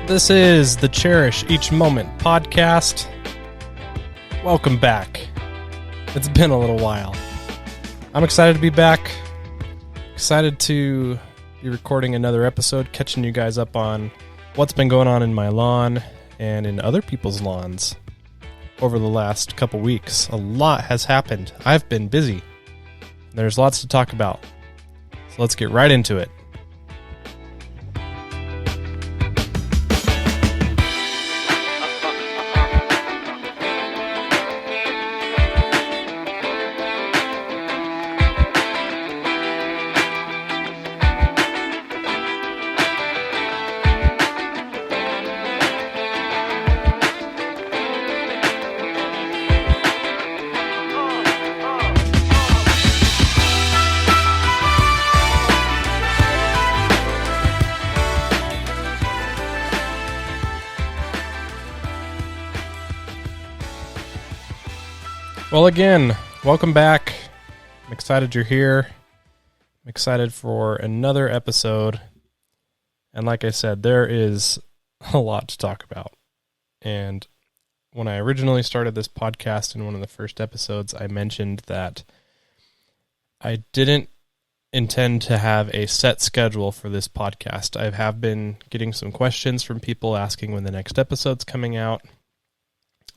This is the Cherish Each Moment podcast. Welcome back. It's been a little while. I'm excited to be back. Excited to be recording another episode, catching you guys up on what's been going on in my lawn and in other people's lawns over the last couple weeks. A lot has happened. I've been busy. There's lots to talk about. So let's get right into it. Well, again, welcome back. I'm excited you're here. I'm excited for another episode. And like I said, there is a lot to talk about. And when I originally started this podcast in one of the first episodes, I mentioned that I didn't intend to have a set schedule for this podcast. I have been getting some questions from people asking when the next episode's coming out.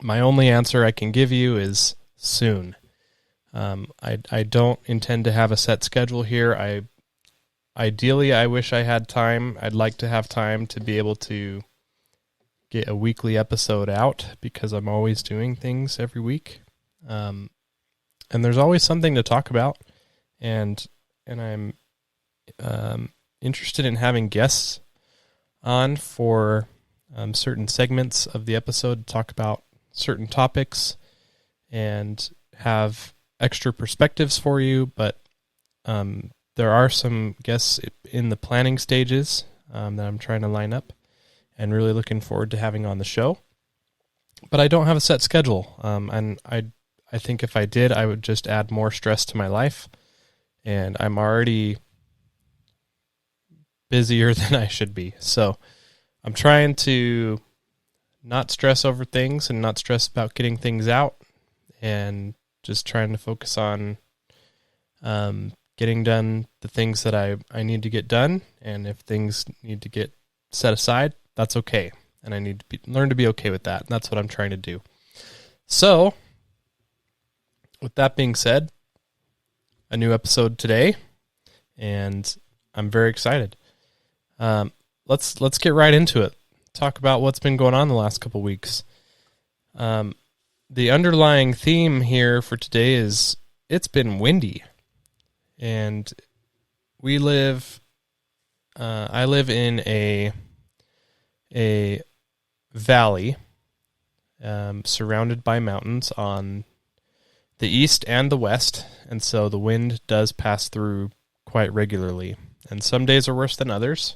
My only answer I can give you is soon. I don't intend to have a set schedule here. Ideally, I wish I had time. I'd like to have time to be able to get a weekly episode out because I'm always doing things every week. And there's always something to talk about. And I'm interested in having guests on for certain segments of the episode to talk about certain topics and have extra perspectives for you, but there are some guests in the planning stages that I'm trying to line up and really looking forward to having on the show. But I don't have a set schedule, and I think if I did, I would just add more stress to my life, and I'm already busier than I should be. So I'm trying to not stress over things and not stress about getting things out, and just trying to focus on getting done the things that I need to get done. And if things need to get set aside, that's okay. And I need to learn to be okay with that. And that's what I'm trying to do. So, with that being said, a new episode today, and I'm very excited. Let's get right into it. Talk about what's been going on the last couple weeks. The underlying theme here for today is it's been windy, and I live in a valley surrounded by mountains on the east and the west, and so the wind does pass through quite regularly, and some days are worse than others.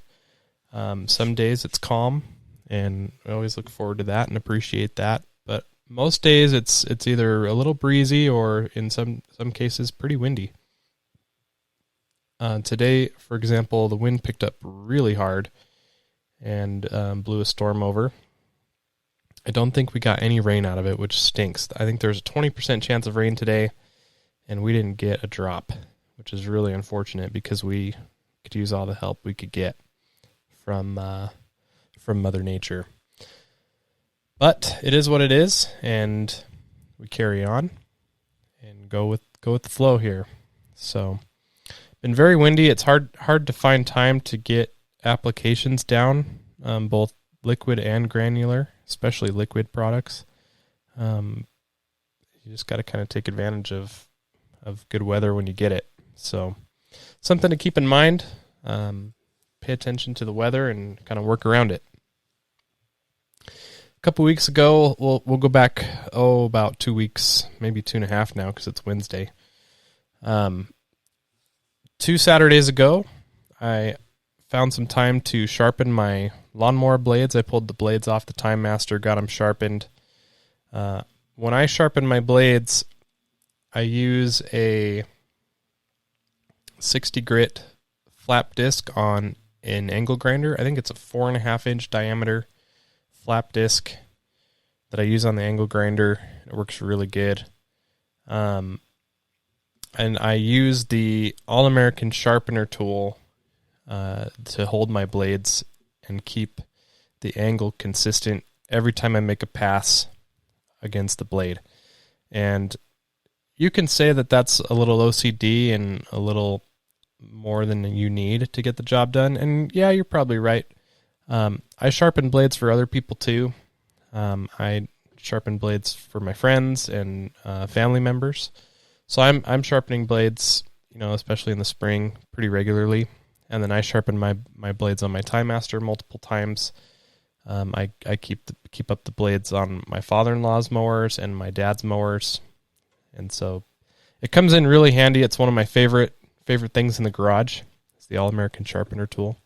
Some days it's calm, and I always look forward to that and appreciate that. But most days it's either a little breezy or in some cases pretty windy. Today, for example, the wind picked up really hard and blew a storm over. I don't think we got any rain out of it, which stinks. I think there's a 20% chance of rain today, and we didn't get a drop, which is really unfortunate because we could use all the help we could get from Mother Nature. But it is what it is, and we carry on and go with the flow here. So, been very windy. It's hard to find time to get applications down, both liquid and granular, especially liquid products. You just got to kind of take advantage of good weather when you get it. So, something to keep in mind. Pay attention to the weather and kind of work around it. A couple weeks ago, we'll go back, about 2 weeks, maybe 2.5 now because it's Wednesday. 2 Saturdays ago, I found some time to sharpen my lawnmower blades. I pulled the blades off the Time Master, got them sharpened. When I sharpen my blades, I use a 60 grit flap disc on an angle grinder. I think it's a 4.5 inch diameter flap disc that I use on the angle grinder. It works really good. And I use the All-American sharpener tool to hold my blades and keep the angle consistent every time I make a pass against the blade. And you can say that that's a little OCD and a little more than you need to get the job done. And yeah, you're probably right. I sharpen blades for other people too. I sharpen blades for my friends and family members. So I'm sharpening blades, especially in the spring, pretty regularly. And then I sharpen my blades on my Time Master multiple times. I keep up the blades on my father-in-law's mowers and my dad's mowers. And so it comes in really handy. It's one of my favorite things in the garage. It's the All-American sharpener tool.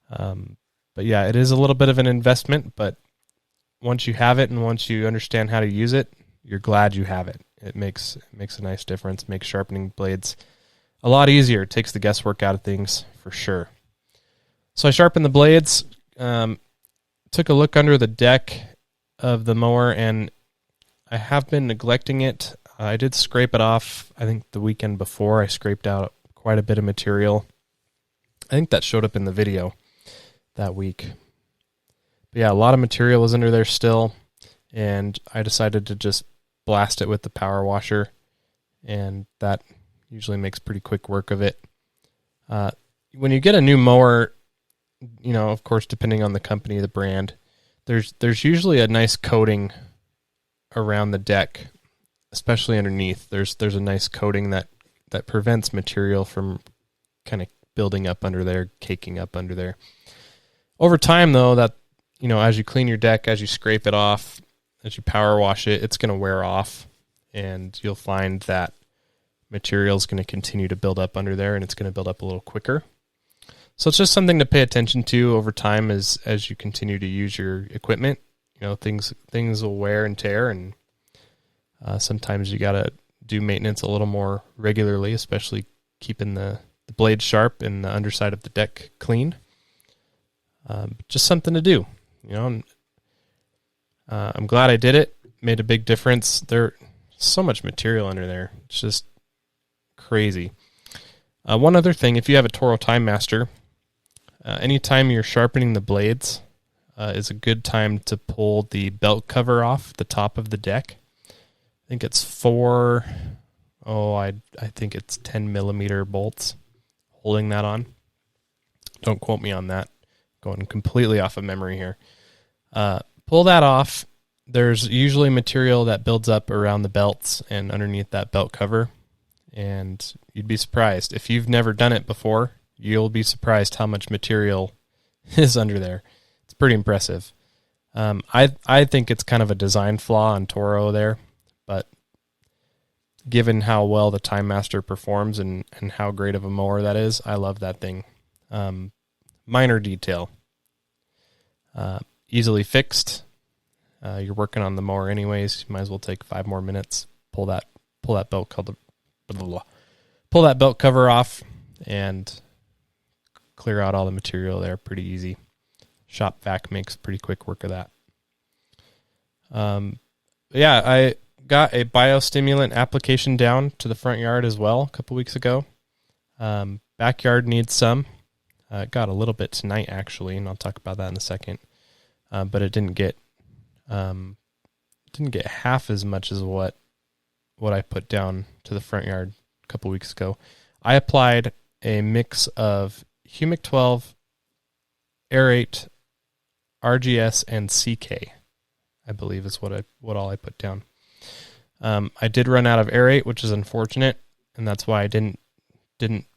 But yeah, it is a little bit of an investment, but once you have it and once you understand how to use it, you're glad you have it. It makes a nice difference, makes sharpening blades a lot easier. It takes the guesswork out of things for sure. So I sharpened the blades, took a look under the deck of the mower, and I have been neglecting it. I did scrape it off, I think the weekend before. I scraped out quite a bit of material. I think that showed up in the video that week. But yeah, a lot of material was under there still, and I decided to just blast it with the power washer, and that usually makes pretty quick work of it. When you get a new mower, of course, depending on the company, the brand, there's usually a nice coating around the deck, especially underneath. There's a nice coating that prevents material from kind of building up under there, caking up under there. Over time, though, that as you clean your deck, as you scrape it off, as you power wash it, it's going to wear off, and you'll find that material is going to continue to build up under there, and it's going to build up a little quicker. So it's just something to pay attention to over time as you continue to use your equipment. Things will wear and tear, and sometimes you got to do maintenance a little more regularly, especially keeping the blade sharp and the underside of the deck clean. Just something to do. I'm glad I did it. Made a big difference. There's so much material under there. It's just crazy. One other thing, if you have a Toro Time Master, anytime you're sharpening the blades is a good time to pull the belt cover off the top of the deck. I think it's I think it's 10 millimeter bolts holding that on. Don't quote me on that. Going completely off of memory here. Pull that off. There's usually material that builds up around the belts and underneath that belt cover, and you'd be surprised. If you've never done it before, you'll be surprised how much material is under there. It's pretty impressive. I think it's kind of a design flaw on Toro there, but given how well the Time Master performs and how great of a mower that is, I love that thing. Minor detail. Easily fixed. You're working on the mower anyways. You might as well take 5 more minutes. Pull that belt cover off and clear out all the material there. Pretty easy. Shop vac makes pretty quick work of that. Yeah, I got a biostimulant application down to the front yard as well a couple weeks ago. Backyard needs some. Got a little bit tonight actually, and I'll talk about that in a second. But it didn't get half as much as what I put down to the front yard a couple weeks ago. I applied a mix of Humic 12, Aerate, RGS, and CK. I believe is what all I put down. I did run out of Aerate, which is unfortunate, and that's why I didn't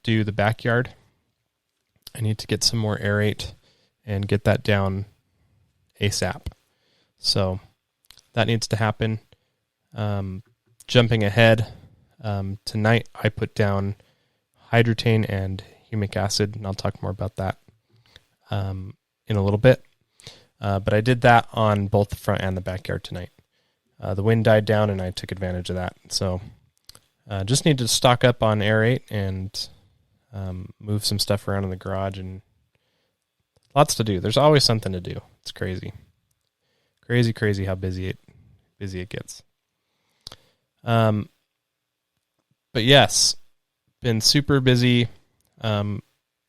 do the backyard. I need to get some more Aerate and get that down ASAP. So that needs to happen. Jumping ahead, tonight I put down hydrotane and humic acid, and I'll talk more about that in a little bit. But I did that on both the front and the backyard tonight. The wind died down, and I took advantage of that. So just need to stock up on Aerate and move some stuff around in the garage, and lots to do. There's always something to do. It's crazy. Crazy how busy it gets. But yes, been super busy.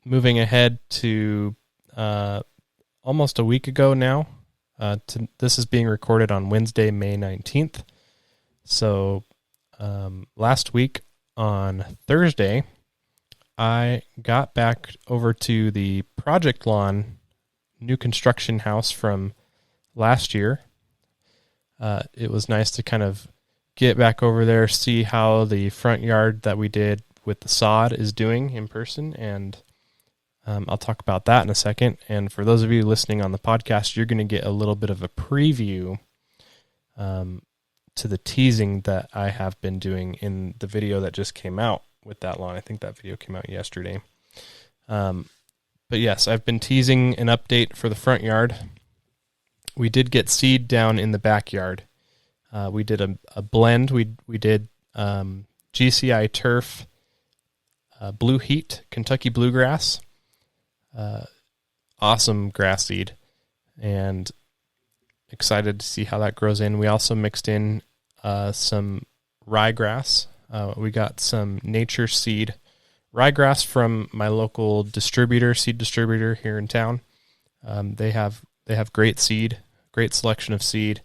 Moving ahead to almost a week ago now. This is being recorded on Wednesday, May 19th. So last week on Thursday, I got back over to the Project Lawn new construction house from last year. It was nice to kind of get back over there, see how the front yard that we did with the sod is doing in person, and I'll talk about that in a second. And for those of you listening on the podcast, you're going to get a little bit of a preview to the teasing that I have been doing in the video that just came out with that lawn. I think that video came out yesterday. But yes, I've been teasing an update for the front yard. We did get seed down in the backyard. We did a blend. We did GCI turf, blue heat, Kentucky bluegrass, awesome grass seed, and excited to see how that grows in. We also mixed in some ryegrass. We got some nature seed ryegrass from my local seed distributor here in town. They have great seed, great selection of seed,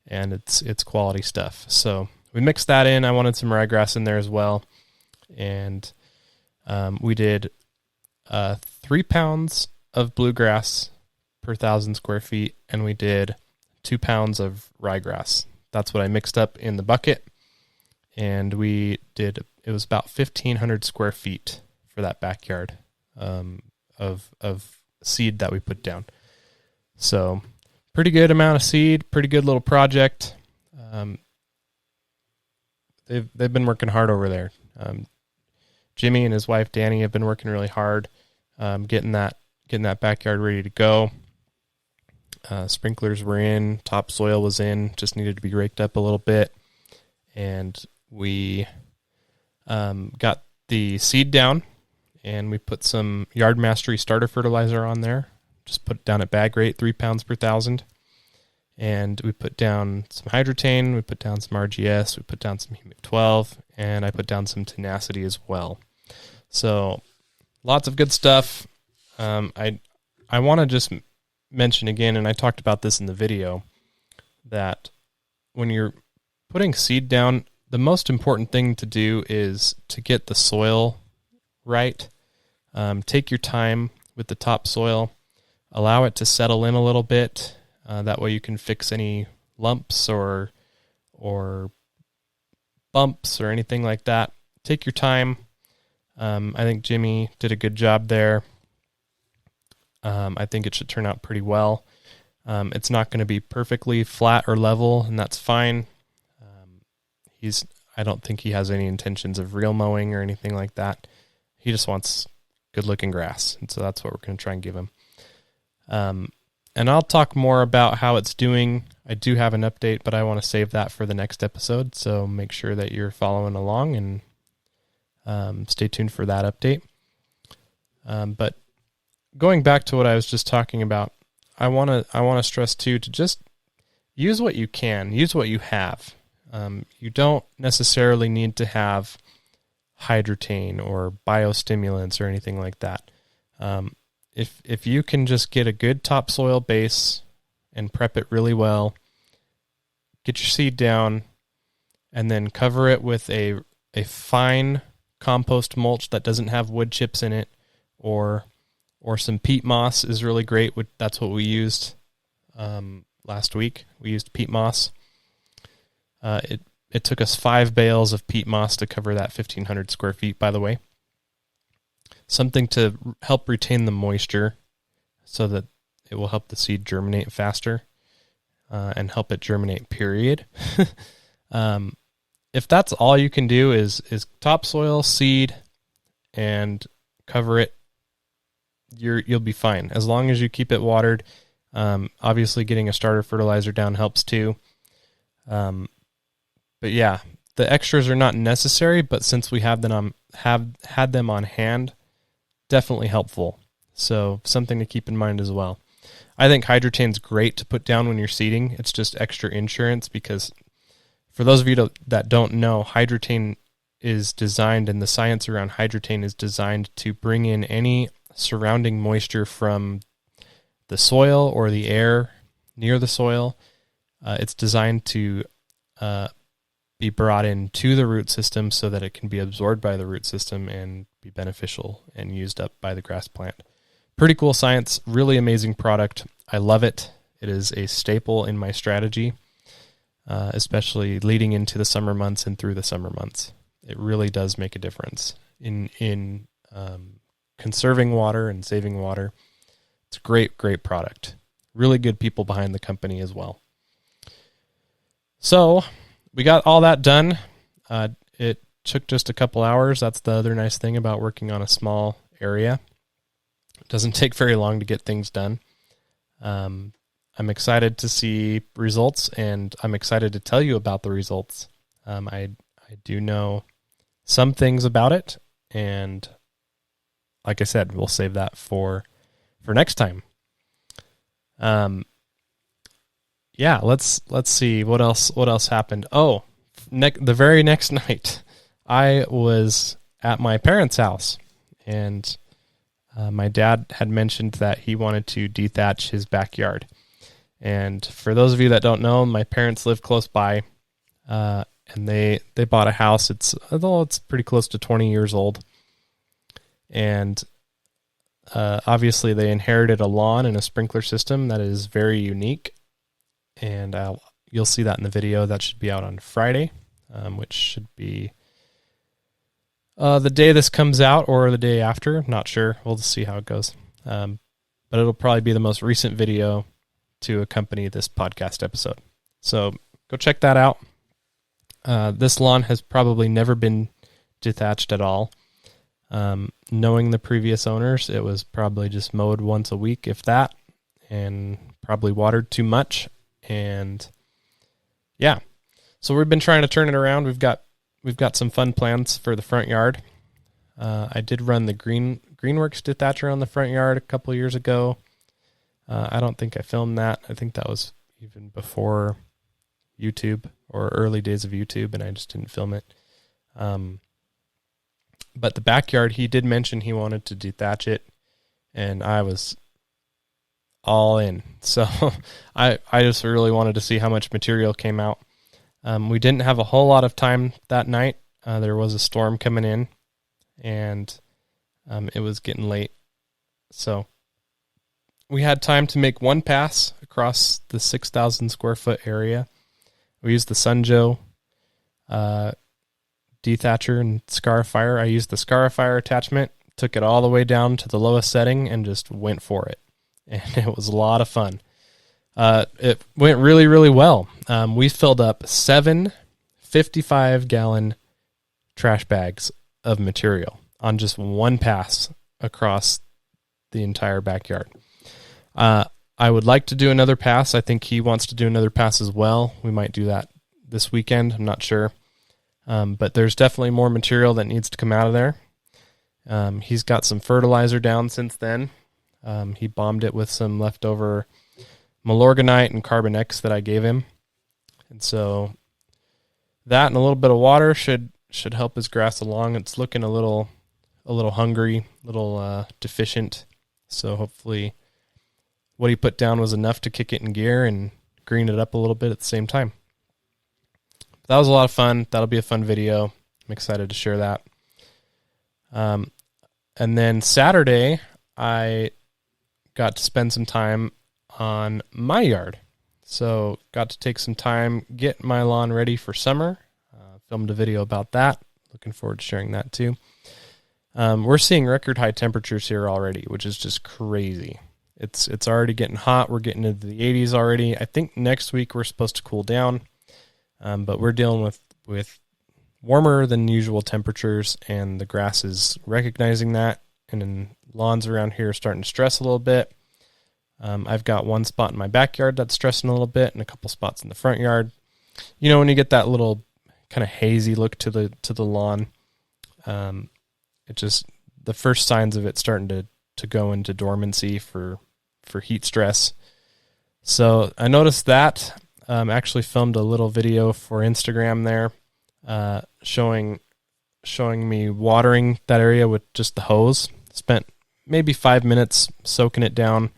and it's quality stuff. So we mixed that in. I wanted some ryegrass in there as well, and we did 3 pounds of bluegrass per 1,000 square feet, and we did 2 pounds of ryegrass. That's what I mixed up in the bucket, and it was about 1,500 square feet for that backyard of seed that we put down. So pretty good amount of seed, pretty good little project. They've been working hard over there. Jimmy and his wife Danny have been working really hard, getting that backyard ready to go. Sprinklers were in, topsoil was in, just needed to be raked up a little bit, and we got the seed down, and we put some Yard Mastery starter fertilizer on there. Just put it down at bag rate, 3 pounds per 1,000. And we put down some Hydrotane, we put down some RGS, we put down some Humic 12, and I put down some Tenacity as well. So lots of good stuff. I want to just mention again, and I talked about this in the video, that when you're putting seed down, the most important thing to do is to get the soil right. Take your time with the topsoil. Allow it to settle in a little bit. That way you can fix any lumps or bumps or anything like that. Take your time. I think Jimmy did a good job there. I think it should turn out pretty well. It's not going to be perfectly flat or level, and that's fine. I don't think he has any intentions of real mowing or anything like that. He just wants good-looking grass, and so that's what we're going to try and give him. And I'll talk more about how it's doing. I do have an update, but I want to save that for the next episode, so make sure that you're following along and stay tuned for that update. But going back to what I was just talking about, I want to stress too to just use what you can, use what you have. You don't necessarily need to have Hydrotane or biostimulants or anything like that. If you can just get a good topsoil base and prep it really well, get your seed down, and then cover it with a fine compost mulch that doesn't have wood chips in it, or some peat moss is really great. That's what we used last week. We used peat moss. It took us 5 bales of peat moss to cover that 1,500 square feet, by the way. Something to help retain the moisture so that it will help the seed germinate faster and help it germinate, period. If that's all you can do is topsoil, seed, and cover it, you'll be fine. As long as you keep it watered. Obviously getting a starter fertilizer down helps too. But yeah, the extras are not necessary, but since we have had them on hand, definitely helpful. So something to keep in mind as well. I think Hydrotain's great to put down when you're seeding. It's just extra insurance because for those of you that don't know, Hydrotain is designed, and the science around Hydrotain is designed to bring in any surrounding moisture from the soil or the air near the soil. It's designed to be brought into the root system so that it can be absorbed by the root system and be beneficial and used up by the grass plant. Pretty cool science, really amazing product. I love it. It is a staple in my strategy, especially leading into the summer months and through the summer months. It really does make a difference in conserving water and saving water. It's a great, great product. Really good people behind the company as well. So we got all that done. It took just a couple hours. That's the other nice thing about working on a small area. It doesn't take very long to get things done. I'm excited to see results, and I'm excited to tell you about the results. I do know some things about it, and like I said, we'll save that for next time. Yeah, let's see what else happened. Oh, the very next night, I was at my parents' house, and my dad had mentioned that he wanted to dethatch his backyard. And for those of you that don't know, my parents live close by, and they bought a house. It's pretty close to 20 years old, and obviously they inherited a lawn and a sprinkler system that is very unique. And you'll see that in the video. That should be out on Friday, which should be the day this comes out or the day after. Not sure. We'll just see how it goes. But it'll probably be the most recent video to accompany this podcast episode. So go check that out. This lawn has probably never been dethatched at all. Knowing the previous owners, it was probably just mowed once a week, if that, and probably watered too much. And yeah, so we've been trying to turn it around. We've got some fun plans for the front yard. I did run the Greenworks dethatcher on the front yard a couple of years ago. I don't think I filmed that. I think that was even before YouTube or early days of YouTube, and I just didn't film it. But the backyard, he did mention he wanted to dethatch it, and I was all in. So I just really wanted to see how much material came out. We didn't have a whole lot of time that night. There was a storm coming in, and it was getting late. So we had time to make one pass across the 6,000 square foot area. We used the Sunjoe dethatcher and scarifier. I used the scarifier attachment, took it all the way down to the lowest setting, and just went for it. And it was a lot of fun. It went really, really well. We filled up 7 55-gallon trash bags of material on just one pass across the entire backyard. I would like to do another pass. I think he wants to do another pass as well. We might do that this weekend. I'm not sure. But there's definitely more material that needs to come out of there. He's got some fertilizer down since then. He bombed it with some leftover Milorganite and Carbon X that I gave him. And so that and a little bit of water should help his grass along. It's looking a little hungry, a little deficient. So hopefully what he put down was enough to kick it in gear and green it up a little bit at the same time. But that was a lot of fun. That'll be a fun video. I'm excited to share that. And then Saturday, I got to spend some time on my yard. So got to take some time, get my lawn ready for summer. Filmed a video about that. Looking forward to sharing that too. We're seeing record high temperatures here already, which is just crazy. It's already getting hot. We're getting into the 80s already. I think next week we're supposed to cool down. But we're dealing with warmer than usual temperatures, and the grass is recognizing that, and then lawns around here are starting to stress a little bit. I've got one spot in my backyard that's stressing a little bit, and a couple spots in the front yard. You know, when you get that little kind of hazy look to the lawn, it just, the first signs of it starting to go into dormancy for for heat stress. So I noticed that. Actually filmed a little video for Instagram there, showing me watering that area with just the hose. Spent maybe 5 minutes soaking it down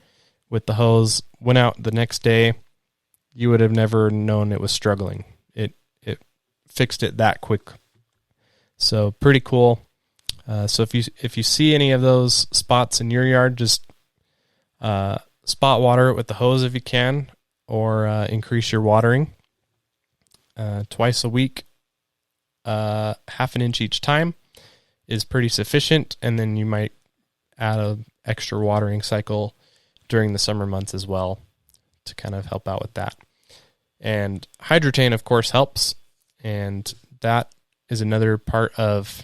with the hose. Went out the next day. You would have never known it was struggling. It fixed it that quick. So pretty cool. So if you see any of those spots in your yard, just spot water it with the hose if you can, or increase your watering twice a week. Half an inch each time is pretty sufficient, and then you might add an extra watering cycle during the summer months as well to kind of help out with that. And hydrotain, of course, helps, and that is another part of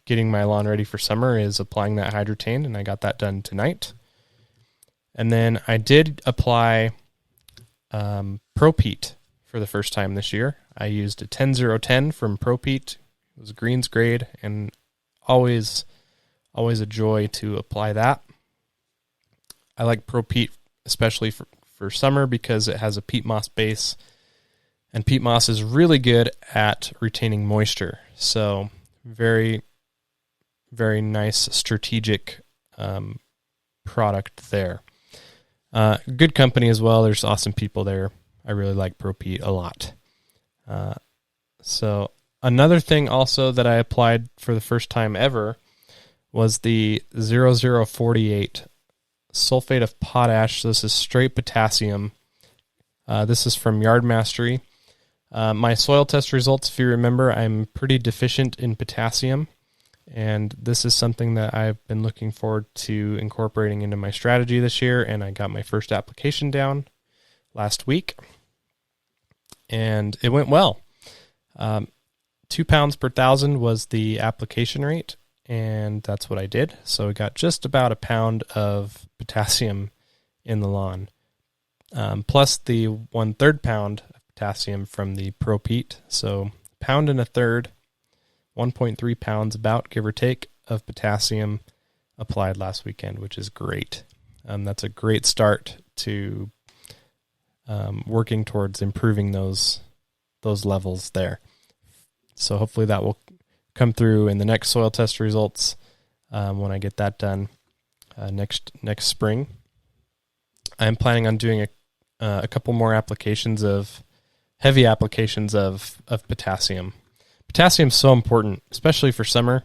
getting my lawn ready for summer, is applying that hydrotain, and I got that done tonight. And then I did apply ProPete for the first time this year. I used a 10-0-10 from ProPete. It was greens grade, and always a joy to apply that. I like ProPete especially for summer because it has a peat moss base, and peat moss is really good at retaining moisture. So very, very nice strategic product there. Good company as well. There's awesome people there. I really like ProPete a lot. So another thing also that I applied for the first time ever was the 0048 sulfate of potash. So this is straight potassium. This is from Yard Mastery. My soil test results, if you remember, I'm pretty deficient in potassium, and this is something that I've been looking forward to incorporating into my strategy this year, and I got my first application down last week, and it went well. 2 pounds per 1,000 was the application rate, and that's what I did. So we got just about a pound of potassium in the lawn, plus the 1/3 pound of potassium from the ProPete. So pound and a third, 1.3 pounds about, give or take, of potassium applied last weekend, which is great. That's a great start to working towards improving those levels there. So hopefully that will come through in the next soil test results when I get that done next spring. I'm planning on doing a couple more heavy applications of potassium. Potassium is so important, especially for summer.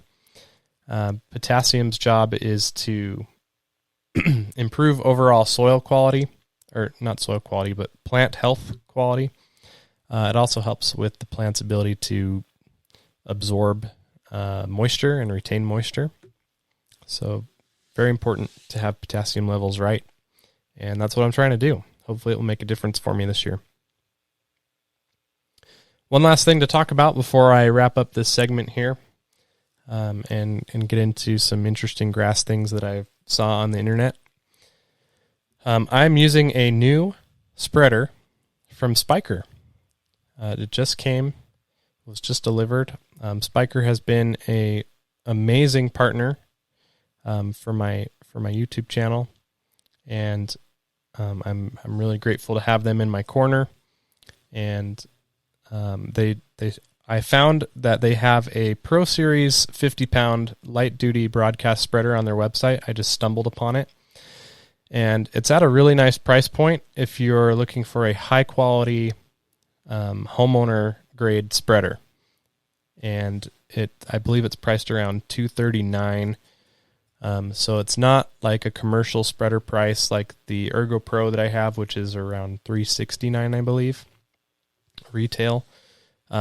Potassium's job is to improve overall soil quality, or not soil quality, but plant health quality. It also helps with the plant's ability to absorb moisture and retain moisture. So very important to have potassium levels right. And that's what I'm trying to do. Hopefully it will make a difference for me this year. One last thing to talk about before I wrap up this segment here, and get into some interesting grass things that I saw on the internet. I'm using a new spreader from Spiker. It just came, was just delivered. Spiker has been a amazing partner for my YouTube channel, and I'm really grateful to have them in my corner. And I found that they have a Pro Series 50-pound light-duty broadcast spreader on their website. I just stumbled upon it, and it's at a really nice price point if you're looking for a high-quality homeowner-grade spreader. And I believe it's priced around $239. So it's not like a commercial spreader price like the Ergo Pro that I have, which is around $369, I believe, retail.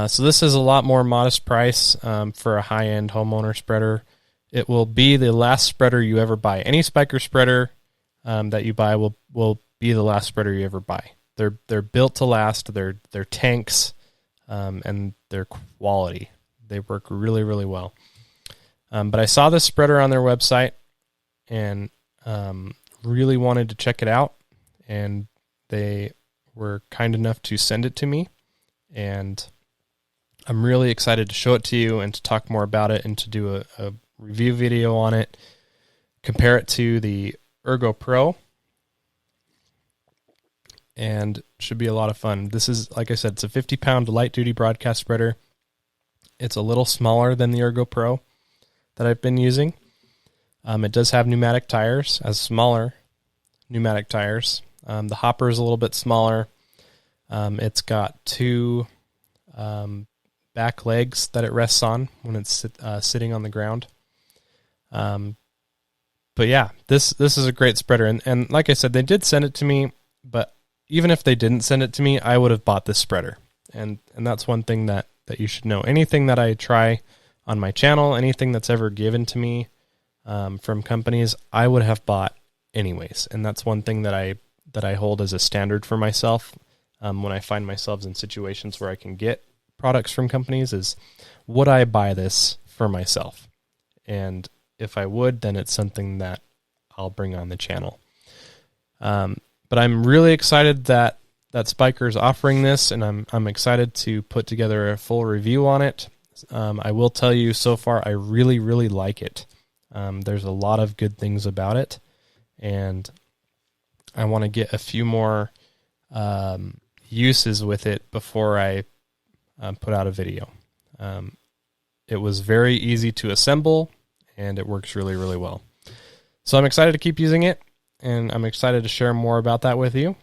So this is a lot more modest price for a high-end homeowner spreader. It will be the last spreader you ever buy. Any Spiker spreader that you buy will be the last spreader you ever buy. They're built to last. They're tanks, and they're quality. They work really, really well. But I saw this spreader on their website and really wanted to check it out. And they were kind enough to send it to me. And I'm really excited to show it to you and to talk more about it and to do a review video on it. Compare it to the Ergo Pro. and should be a lot of fun. This is, like I said, it's a 50-pound light-duty broadcast spreader. It's a little smaller than the Ergo Pro that I've been using. It does have pneumatic tires, as smaller pneumatic tires. The hopper is a little bit smaller. It's got two back legs that it rests on when it's sitting on the ground. But yeah, this is a great spreader. And like I said, they did send it to me, but even if they didn't send it to me, I would have bought this spreader. And that's one thing that you should know. Anything that I try on my channel, anything that's ever given to me from companies, I would have bought anyways. And that's one thing that I hold as a standard for myself when I find myself in situations where I can get products from companies is, would I buy this for myself? And if I would, then it's something that I'll bring on the channel. But I'm really excited that Spyker is offering this, and I'm excited to put together a full review on it. I will tell you, so far, I really, really like it. There's a lot of good things about it, and I want to get a few more uses with it before I put out a video. It was very easy to assemble, and it works really, really well. So I'm excited to keep using it, and I'm excited to share more about that with you.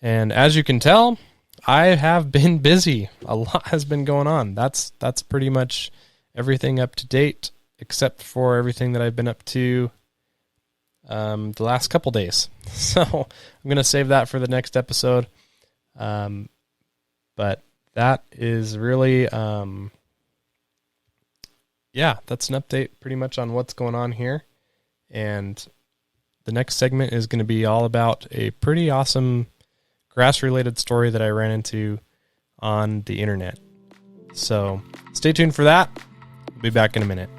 And as you can tell, I have been busy. A lot has been going on. That's pretty much everything up to date, except for everything that I've been up to the last couple days. So I'm going to save that for the next episode. But that is really, that's an update pretty much on what's going on here. And the next segment is going to be all about a pretty awesome grass-related story that I ran into on the internet. So stay tuned for that. We'll be back in a minute.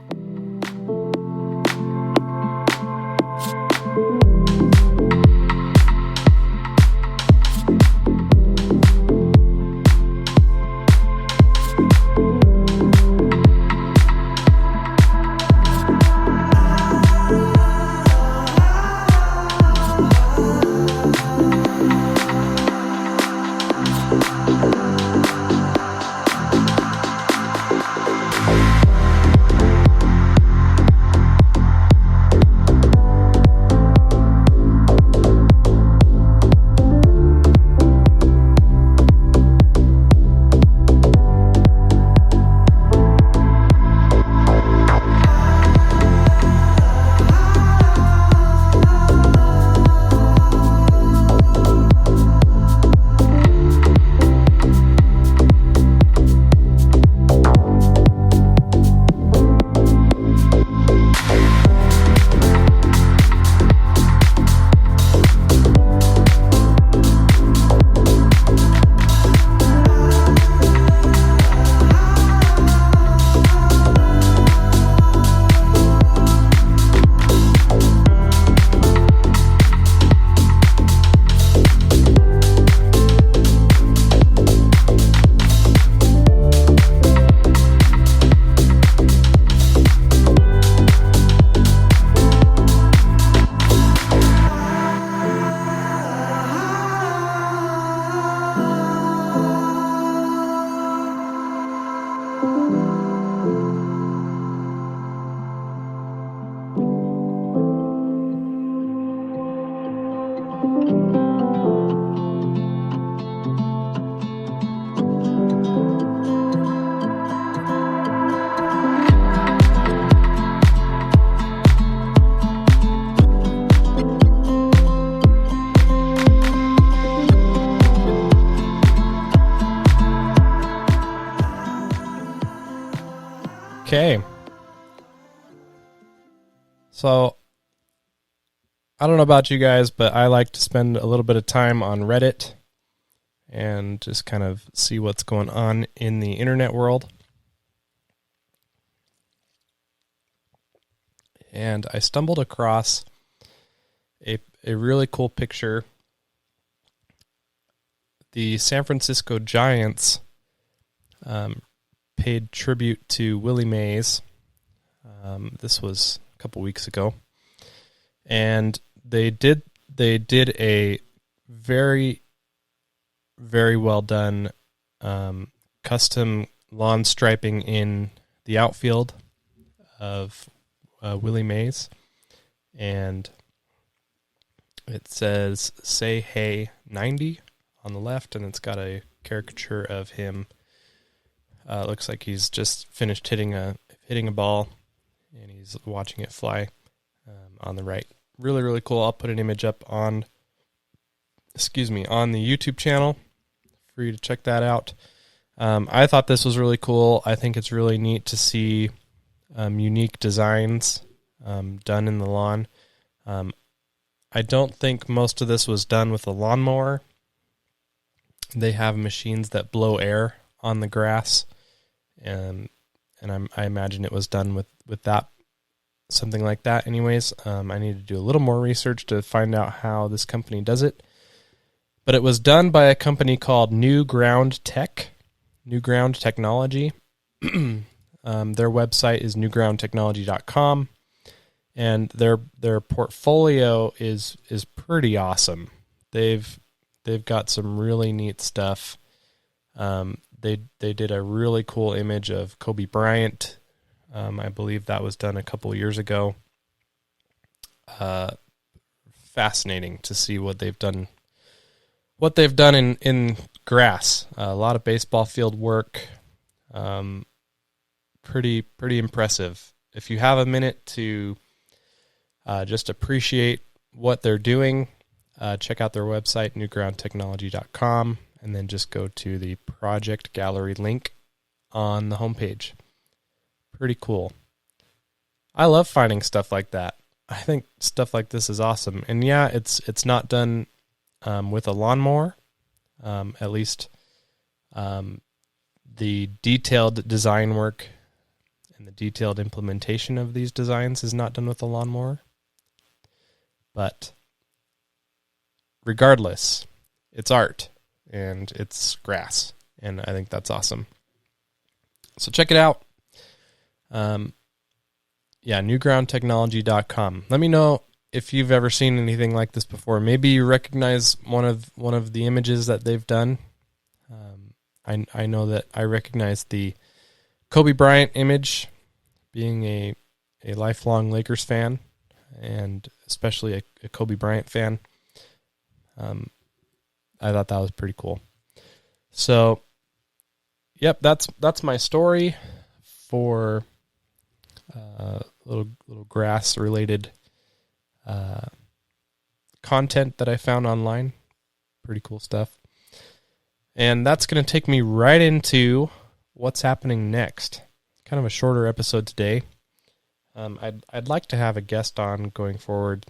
Okay. So, I don't know about you guys, but I like to spend a little bit of time on Reddit and just kind of see what's going on in the internet world. And I stumbled across a really cool picture. The San Francisco Giants paid tribute to Willie Mays. This was a couple weeks ago, and they did a very very well done custom lawn striping in the outfield of Willie Mays. And it says "Say Hey 90" on the left, and it's got a caricature of him. Looks like he's just finished hitting a ball, and he's watching it fly on the right. Really, really cool. I'll put an image up on the YouTube channel for you to check that out. I thought this was really cool. I think it's really neat to see unique designs done in the lawn. I don't think most of this was done with a lawnmower. They have machines that blow air on the grass, and I imagine it was done with that, something like that. Anyways, I need to do a little more research to find out how this company does it. But it was done by a company called New Ground Technology. Their website is newgroundtechnology.com, and their portfolio is pretty awesome. They've got some really neat stuff. They did a really cool image of Kobe Bryant. I believe that was done a couple years ago. Fascinating to see what they've done. What they've done in grass. A lot of baseball field work. Pretty impressive. If you have a minute to just appreciate what they're doing, check out their website, newgroundtechnology.com, and then just go to the project gallery link on the homepage. Pretty cool. I love finding stuff like that. I think stuff like this is awesome. And yeah, it's not done with a lawnmower. At least the detailed design work and the detailed implementation of these designs is not done with a lawnmower. But regardless, it's art and it's grass, and I think that's awesome. So check it out. newgroundtechnology.com. Let me know if you've ever seen anything like this before. Maybe you recognize one of the images that they've done. I know that I recognize the Kobe Bryant image, being a lifelong Lakers fan, and especially a Kobe Bryant fan. I thought that was pretty cool. So, yep, that's my story for little grass related content that I found online. Pretty cool stuff. And that's going to take me right into what's happening next. Kind of a shorter episode today. I'd like to have a guest on going forward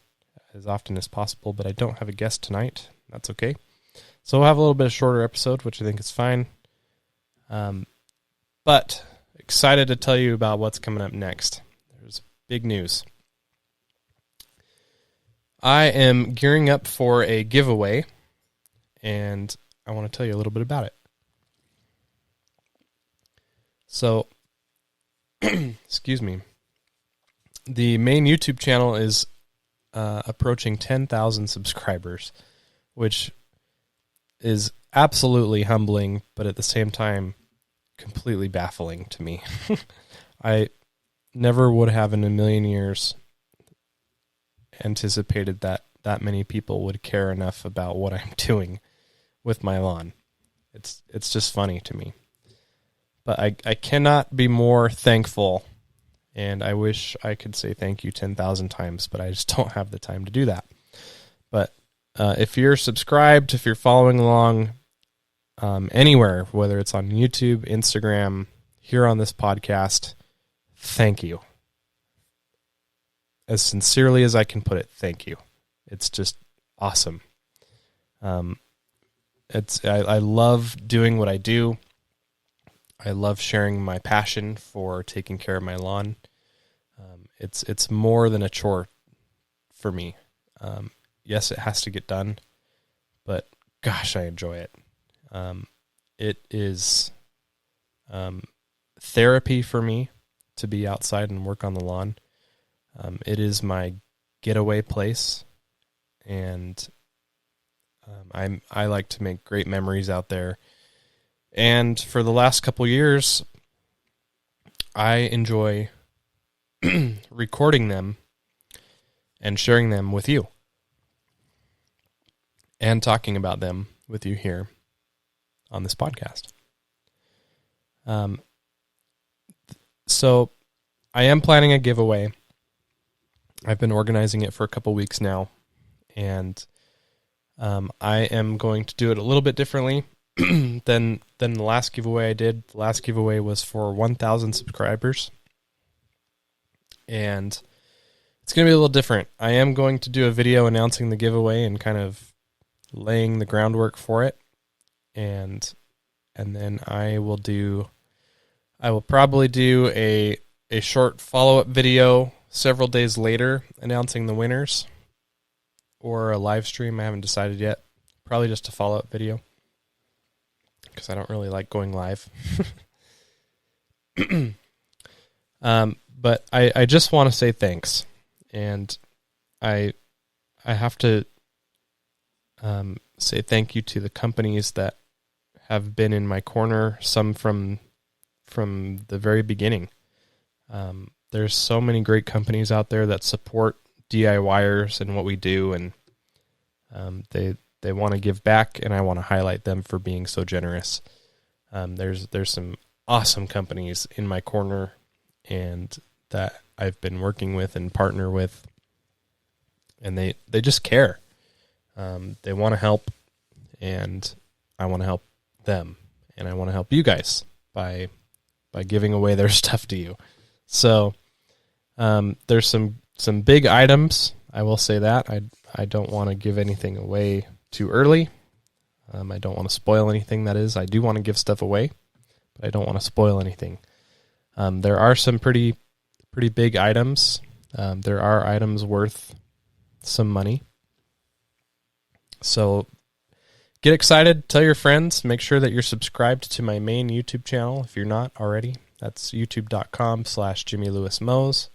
as often as possible, but I don't have a guest tonight. That's okay. So we'll have a little bit of shorter episode, which I think is fine. But excited to tell you about what's coming up next. There's big news. I am gearing up for a giveaway, and I want to tell you a little bit about it. So, excuse me. The main YouTube channel is approaching 10,000 subscribers, which is absolutely humbling, but at the same time, completely baffling to me. I never would have in a million years anticipated that many people would care enough about what I'm doing with my lawn. It's just funny to me. But I cannot be more thankful, and I wish I could say thank you 10,000 times, but I just don't have the time to do that. But if you're subscribed, if you're following along anywhere, whether it's on YouTube, Instagram, here on this podcast, thank you. As sincerely as I can put it, thank you. It's just awesome. I love doing what I do. I love sharing my passion for taking care of my lawn. It's more than a chore for me. Yes, it has to get done, but gosh, I enjoy it. It is therapy for me to be outside and work on the lawn. It is my getaway place, and I like to make great memories out there. And for the last couple years, I enjoy recording them and sharing them with you and talking about them with you here on this podcast. So I am planning a giveaway. I've been organizing it for a couple weeks now, and I am going to do it a little bit differently than the last giveaway I did. The last giveaway was for 1,000 subscribers, and it's going to be a little different. I am going to do a video announcing the giveaway and kind of laying the groundwork for it, and then I will probably do a short follow-up video several days later announcing the winners, or a live stream. I haven't decided yet. Probably just a follow-up video, because I don't really like going live. But I just want to say thanks, and I have to say thank you to the companies that have been in my corner, some from the very beginning. There's so many great companies out there that support DIYers and what we do, and they want to give back, and I want to highlight them for being so generous. There's some awesome companies in my corner, and that I've been working with and partner with, and they just care. They want to help, and I want to help them, and I want to help you guys by giving away their stuff to you. So there's some big items. I will say that I don't want to give anything away too early. I don't want to spoil anything. That is, I do want to give stuff away, but I don't want to spoil anything. There are some pretty big items. There are items worth some money. So get excited. Tell your friends. Make sure that you're subscribed to my main YouTube channel if you're not already. That's youtube.com/JimmyLewisMows.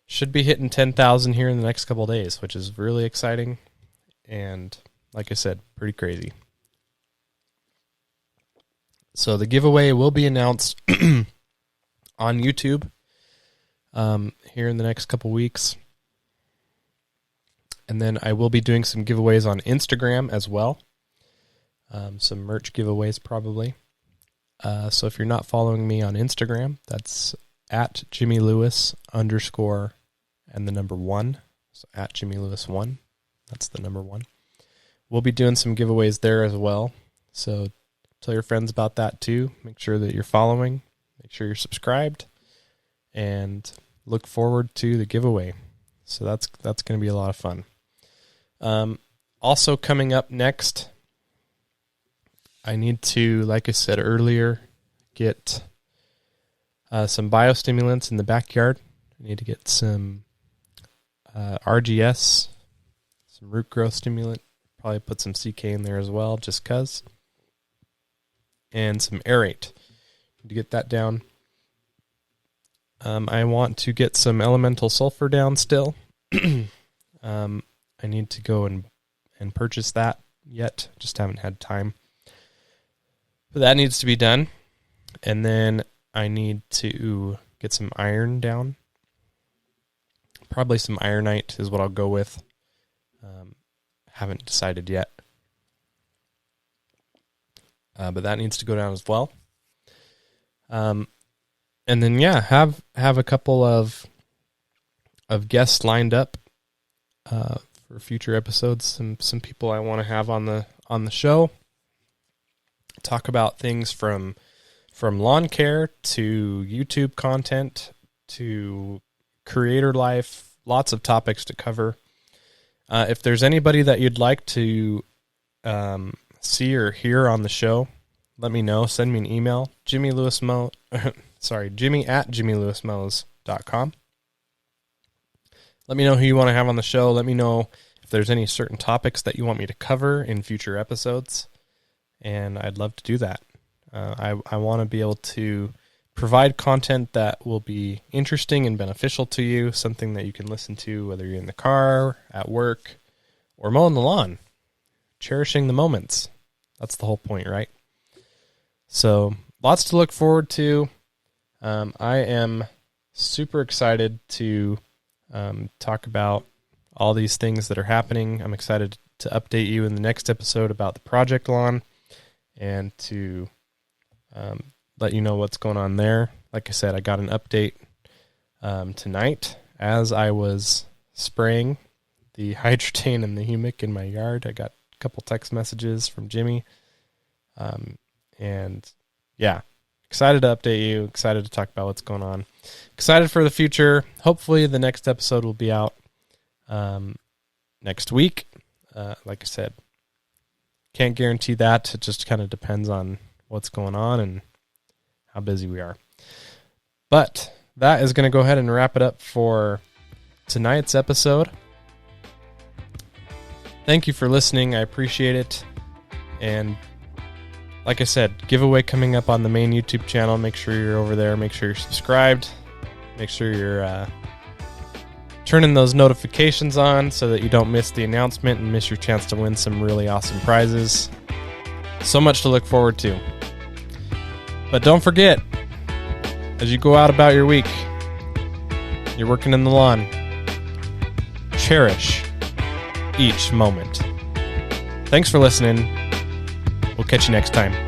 Should be hitting 10,000 here in the next couple of days, which is really exciting. And like I said, pretty crazy. So the giveaway will be announced on YouTube here in the next couple weeks. And then I will be doing some giveaways on Instagram as well. Some merch giveaways probably. So if you're not following me on Instagram, that's at JimmyLewis_ and the number 1. So at JimmyLewis1. That's the number 1. We'll be doing some giveaways there as well. So tell your friends about that too. Make sure that you're following. Make sure you're subscribed. And look forward to the giveaway. So that's going to be a lot of fun. Also coming up next, I need to, like I said earlier, get some biostimulants in the backyard. I need to get some RGS, some root growth stimulant. Probably put some CK in there as well, just because. And some aerate. Need to get that down. I want to get some elemental sulfur down still. I need to go and purchase that yet. Just haven't had time. But that needs to be done. And then I need to get some iron down. Probably some ironite is what I'll go with. Haven't decided yet. But that needs to go down as well. And then have a couple of guests lined up for future episodes. Some people I want to have on the show. Talk about things from lawn care to YouTube content to creator life. Lots of topics to cover. If there's anybody that you'd like to see or hear on the show, let me know. Send me an email. Jimmy at JimmyLewisMows.com. Let me know who you want to have on the show. Let me know if there's any certain topics that you want me to cover in future episodes. And I'd love to do that. I want to be able to provide content that will be interesting and beneficial to you, something that you can listen to whether you're in the car, at work, or mowing the lawn, cherishing the moments. That's the whole point, right? So lots to look forward to. I am super excited to talk about all these things that are happening. I'm excited to update you in the next episode about the project lawn and to let you know what's going on there. Like I said, I got an update tonight as I was spraying the hydrotain and the humic in my yard. I got a couple text messages from Jimmy. And yeah, excited to update you, excited to talk about what's going on, excited for the future. Hopefully the next episode will be out next week. Like I said, can't guarantee that. It just kind of depends on what's going on and how busy we are. But that is going to go ahead and wrap it up for tonight's episode. Thank you for listening. I appreciate it. And like I said, giveaway coming up on the main YouTube channel. Make sure you're over there. Make sure you're subscribed. Make sure you're turning those notifications on so that you don't miss the announcement and miss your chance to win some really awesome prizes. So much to look forward to. But don't forget, as you go out about your week, you're working in the lawn, cherish each moment. Thanks for listening. We'll catch you next time.